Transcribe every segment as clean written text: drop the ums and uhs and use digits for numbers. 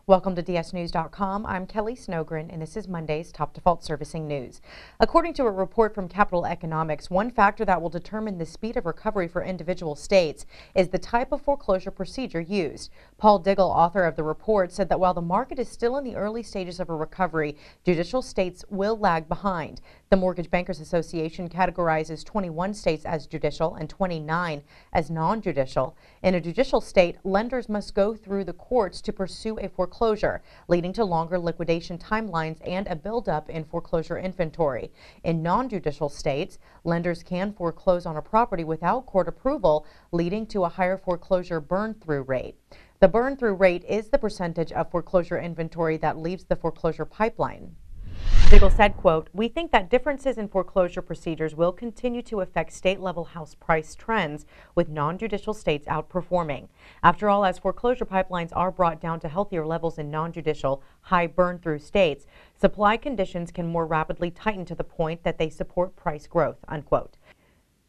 Welcome to dsnews.com. I'm Kelly Snogren, and this is Monday's Top Default Servicing News. According to a report from Capital Economics, one factor that will determine the speed of recovery for individual states is the type of foreclosure procedure used. Paul Diggle, author of the report, said that while the market is still in the early stages of a recovery, judicial states will lag behind. The Mortgage Bankers Association categorizes 21 states as judicial and 29 as non-judicial. In a judicial state, lenders must go through the courts to pursue a foreclosure, leading to longer liquidation timelines and a buildup in foreclosure inventory. In non-judicial states, lenders can foreclose on a property without court approval, leading to a higher foreclosure burn-through rate. The burn-through rate is the percentage of foreclosure inventory that leaves the foreclosure pipeline. Diggle said, quote, "We think that differences in foreclosure procedures will continue to affect state-level house price trends, with non-judicial states outperforming. After all, as foreclosure pipelines are brought down to healthier levels in non-judicial, high burn-through states, supply conditions can more rapidly tighten to the point that they support price growth," unquote.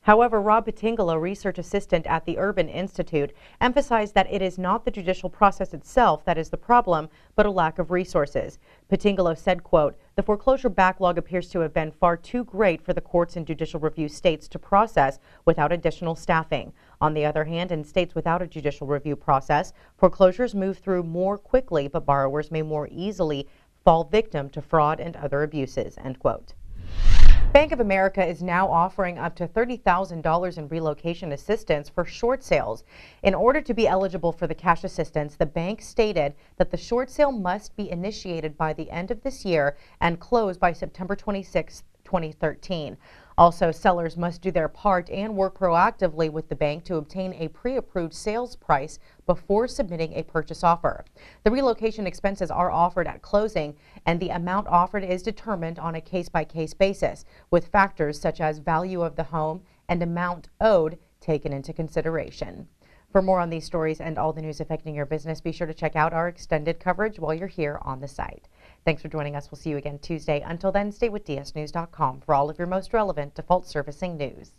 However, Rob Petingolo, research assistant at the Urban Institute, emphasized that it is not the judicial process itself that is the problem, but a lack of resources. Petingolo said, quote, "The foreclosure backlog appears to have been far too great for the courts and judicial review states to process without additional staffing. On the other hand, in states without a judicial review process, foreclosures move through more quickly, but borrowers may more easily fall victim to fraud and other abuses," end quote. Bank of America is now offering up to $30,000 in relocation assistance for short sales. In order to be eligible for the cash assistance, the bank stated that the short sale must be initiated by the end of this year and close by September 26, 2013. Also, sellers must do their part and work proactively with the bank to obtain a pre-approved sales price before submitting a purchase offer. The relocation expenses are offered at closing, and the amount offered is determined on a case-by-case basis, with factors such as value of the home and amount owed taken into consideration. For more on these stories and all the news affecting your business, be sure to check out our extended coverage while you're here on the site. Thanks for joining us. We'll see you again Tuesday. Until then, stay with dsnews.com for all of your most relevant default servicing news.